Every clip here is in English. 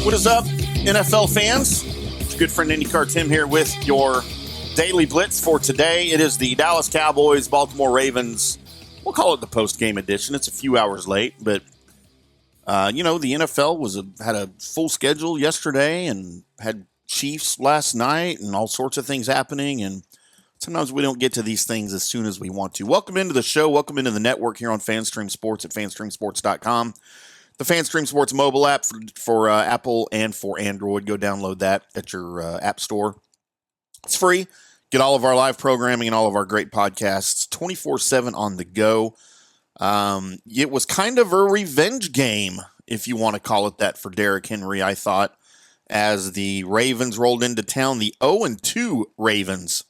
What is up, NFL fans? It's your good friend IndyCar Tim here with your Daily Blitz for today. It is the Dallas Cowboys, Baltimore Ravens. We'll call it the post-game edition. It's a few hours late, but, the NFL had a full schedule yesterday and had Chiefs last night and all sorts of things happening, and sometimes we don't get to these things as soon as we want to. Welcome into the show. Welcome into the network here on FanStream Sports at fanstreamsports.com. The FanStream Sports mobile app for Apple and for Android. Go download that at your app store. It's free. Get all of our live programming and all of our great podcasts 24/7 on the go. It was kind of a revenge game, if you want to call it that, for Derrick Henry, I thought, as the Ravens rolled into town. The 0-2 Ravens.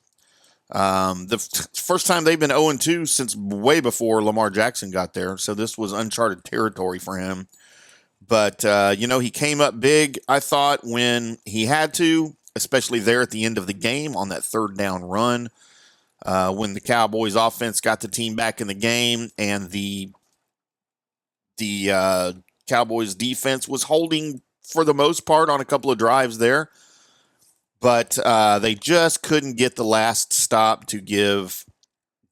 The first time they've been 0-2 since way before Lamar Jackson got there. So this was uncharted territory for him. But, he came up big, I thought, when he had to, especially there at the end of the game on that third down run, when the Cowboys offense got the team back in the game and the Cowboys defense was holding for the most part on a couple of drives there. But they just couldn't get the last stop to give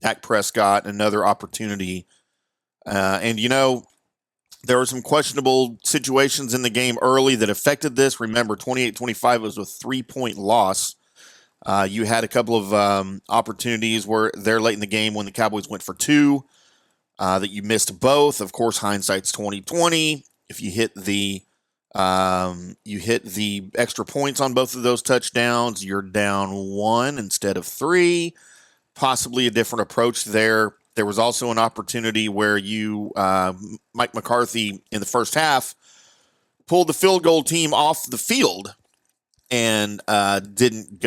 Dak Prescott another opportunity. There were some questionable situations in the game early that affected this. Remember, 28-25 was a 3-point loss. You had a couple of opportunities where they're late in the game when the Cowboys went for two that you missed both. Of course, hindsight's 20/20. If you hit the extra points on both of those touchdowns, you're down 1 instead of 3. Possibly a different approach there. There was also an opportunity where Mike McCarthy, in the first half, pulled the field goal team off the field and didn't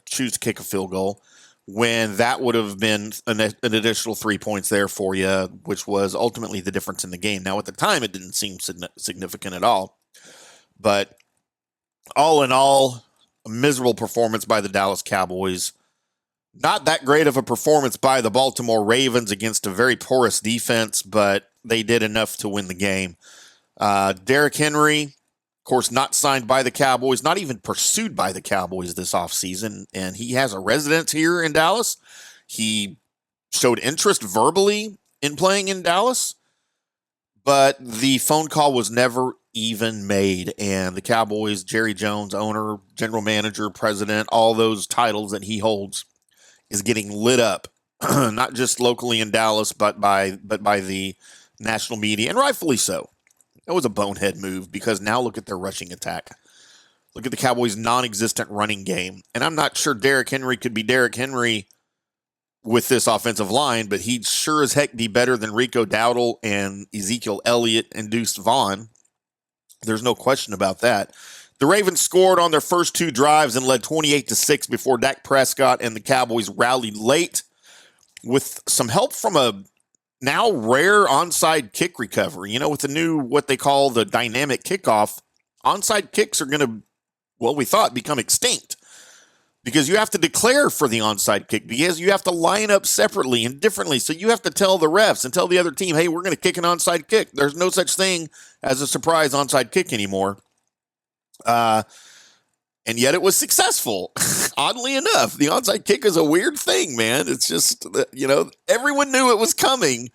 choose to kick a field goal, when that would have been an additional 3 points there for you, which was ultimately the difference in the game. Now, at the time, it didn't seem significant at all. But all in all, a miserable performance by the Dallas Cowboys. Not that great of a performance by the Baltimore Ravens against a very porous defense, but they did enough to win the game. Derrick Henry, of course, not signed by the Cowboys, not even pursued by the Cowboys this offseason, and he has a residence here in Dallas. He showed interest verbally in playing in Dallas, but the phone call was never even made, and the Cowboys, Jerry Jones, owner, general manager, president, all those titles that he holds, is getting lit up, not just locally in Dallas, but by the national media, and rightfully so. That was a bonehead move, because now look at their rushing attack. Look at the Cowboys' non-existent running game. And I'm not sure Derrick Henry could be Derrick Henry with this offensive line, but he'd sure as heck be better than Rico Dowdle and Ezekiel Elliott and Deuce Vaughn. There's no question about that. The Ravens scored on their first two drives and led 28-6 before Dak Prescott and the Cowboys rallied late with some help from a now rare onside kick recovery. With the new, what they call the dynamic kickoff, onside kicks are going to, we thought, become extinct, because you have to declare for the onside kick, because you have to line up separately and differently. So you have to tell the refs and tell the other team, hey, we're going to kick an onside kick. There's no such thing as a surprise onside kick anymore. And yet it was successful. Oddly enough, the onside kick is a weird thing, man. It's just, everyone knew it was coming,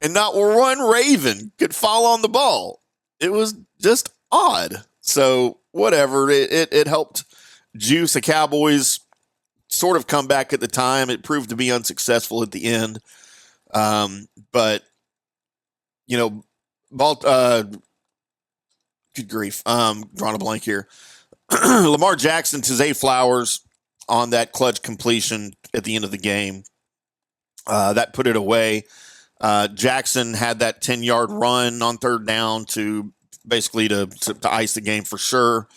and not one Raven could fall on the ball. It was just odd. So whatever, it helped juice the Cowboys sort of come back at the time. It proved to be unsuccessful at the end. But good grief. Drawing a blank here. Lamar Jackson to Zay Flowers on that clutch completion at the end of the game. That put it away. Jackson had that 10-yard run on third down to basically to ice the game for sure.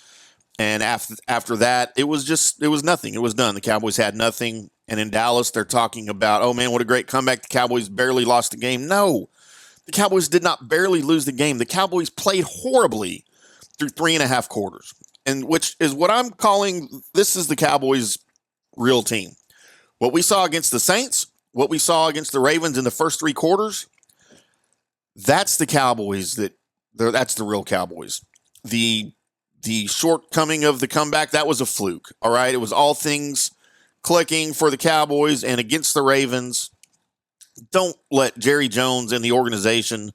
And after that, it was nothing. It was done. The Cowboys had nothing. And in Dallas, they're talking about, oh man, what a great comeback. The Cowboys barely lost the game. No, the Cowboys did not barely lose the game. The Cowboys played horribly through 3.5 quarters. And which is what I'm calling, this is the Cowboys' real team. What we saw against the Saints, what we saw against the Ravens in the first 3 quarters, that's the Cowboys that That's the real Cowboys. The shortcoming of the comeback, that was a fluke. All right. It was all things clicking for the Cowboys and against the Ravens. Don't let Jerry Jones and the organization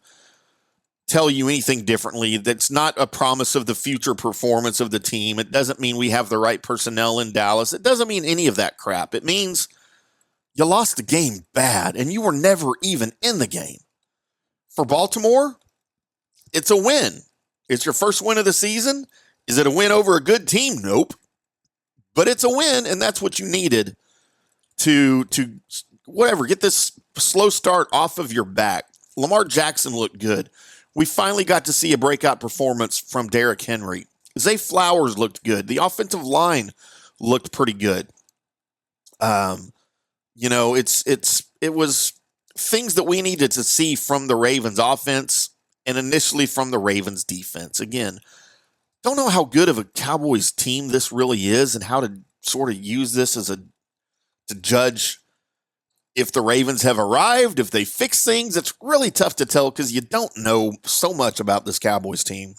tell you anything differently. That's not a promise of the future performance of the team. It doesn't mean we have the right personnel in Dallas. It doesn't mean any of that crap. It means you lost the game bad and you were never even in the game. For Baltimore, it's a win. It's your first win of the season. Is it a win over a good team? Nope. But it's a win, and that's what you needed to whatever, get this slow start off of your back. Lamar Jackson looked good. We finally got to see a breakout performance from Derrick Henry. Zay Flowers looked good. The offensive line looked pretty good. It was things that we needed to see from the Ravens offense and initially from the Ravens defense. Again, don't know how good of a Cowboys team this really is and how to sort of use this to judge if the Ravens have arrived, if they fix things. It's really tough to tell because you don't know so much about this Cowboys team.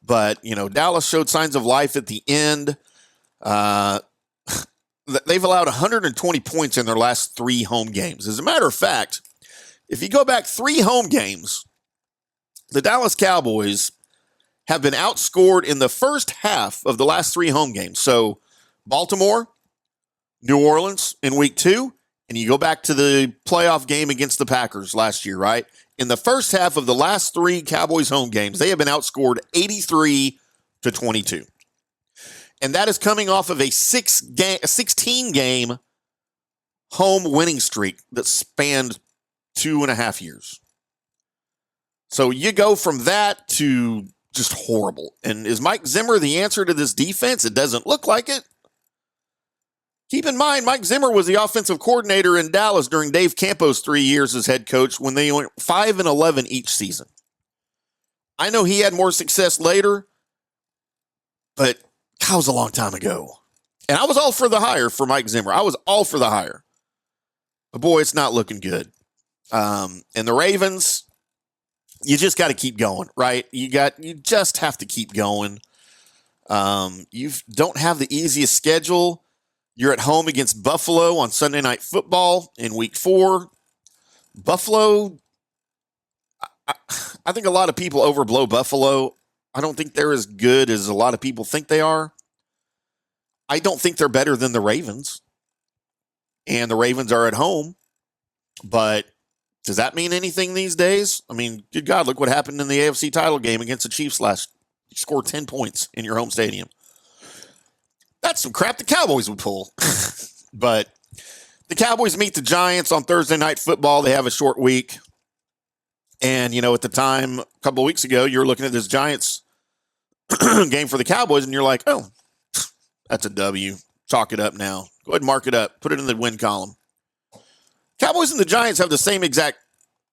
But, Dallas showed signs of life at the end. They've allowed 120 points in their last 3 home games. As a matter of fact, if you go back 3 home games, the Dallas Cowboys have been outscored in the first half of the last 3 home games. So Baltimore, New Orleans in week 2, and you go back to the playoff game against the Packers last year, right? In the first half of the last 3 Cowboys home games, they have been outscored 83-22. And that is coming off of a 16-game home winning streak that spanned 2.5 years. So you go from that to just horrible. And is Mike Zimmer the answer to this defense? It doesn't look like it. Keep in mind, Mike Zimmer was the offensive coordinator in Dallas during Dave Campo's 3 years as head coach when they went 5-11 each season. I know he had more success later, but that was a long time ago. And I was all for the hire for Mike Zimmer. I was all for the hire. But boy, it's not looking good. And the Ravens, you just got to keep going, right? You just have to keep going. You don't have the easiest schedule. You're at home against Buffalo on Sunday Night Football in week 4. Buffalo, I think a lot of people overblow Buffalo. I don't think they're as good as a lot of people think they are. I don't think they're better than the Ravens. And the Ravens are at home. But does that mean anything these days? I mean, good God, look what happened in the AFC title game against the Chiefs You scored 10 points in your home stadium. That's some crap the Cowboys would pull. But the Cowboys meet the Giants on Thursday Night Football. They have a short week. And, at the time, a couple of weeks ago, you were looking at this Giants game for the Cowboys, and you're like, oh, that's a W. Chalk it up now. Go ahead and mark it up. Put it in the win column. Cowboys and the Giants have the same exact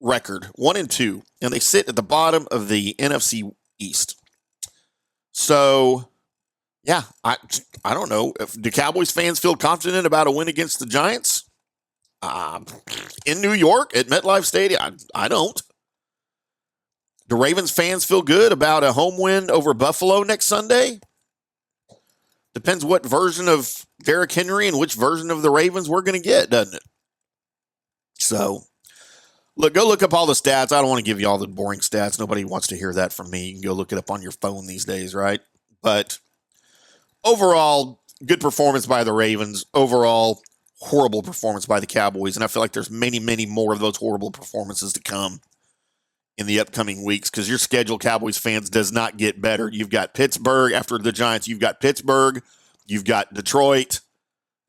record, 1-2, and they sit at the bottom of the NFC East. So, yeah, I don't know. Do Cowboys fans feel confident about a win against the Giants? In New York at MetLife Stadium? I don't. Do Ravens fans feel good about a home win over Buffalo next Sunday? Depends what version of Derrick Henry and which version of the Ravens we're going to get, doesn't it? So, go look up all the stats. I don't want to give you all the boring stats. Nobody wants to hear that from me. You can go look it up on your phone these days, right? But overall, good performance by the Ravens. Overall, horrible performance by the Cowboys. And I feel like there's many, many more of those horrible performances to come in the upcoming weeks because your schedule, Cowboys fans, does not get better. You've got Pittsburgh after the Giants. You've got Pittsburgh. You've got Detroit.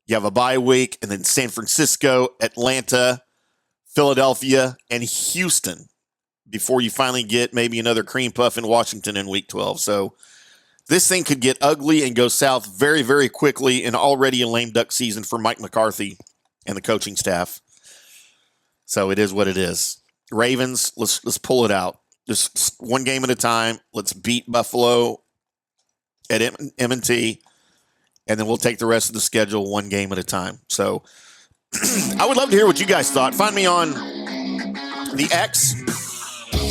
You have a bye week. And then San Francisco, Atlanta, Philadelphia, and Houston before you finally get maybe another cream puff in Washington in week 12. So this thing could get ugly and go south very, very quickly in already a lame duck season for Mike McCarthy and the coaching staff. So it is what it is. Ravens, let's pull it out. Just one game at a time. Let's beat Buffalo at M&T, and then we'll take the rest of the schedule one game at a time. So I would love to hear what you guys thought. Find me on the X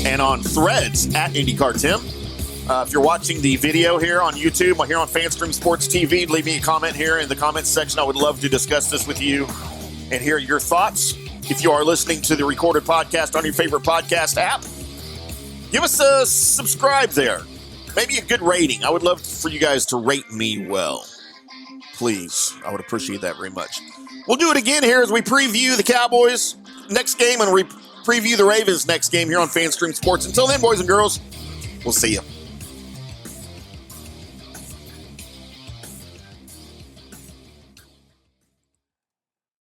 and on Threads at IndyCar Tim. If you're watching the video here on YouTube or here on FanStream Sports TV, leave me a comment here in the comments section. I would love to discuss this with you and hear your thoughts. If you are listening to the recorded podcast on your favorite podcast app, give us a subscribe there. Maybe a good rating. I would love for you guys to rate me well. Please. I would appreciate that very much. We'll do it again here as we preview the Cowboys next game and preview the Ravens next game here on FanStream Sports. Until then, boys and girls, we'll see you.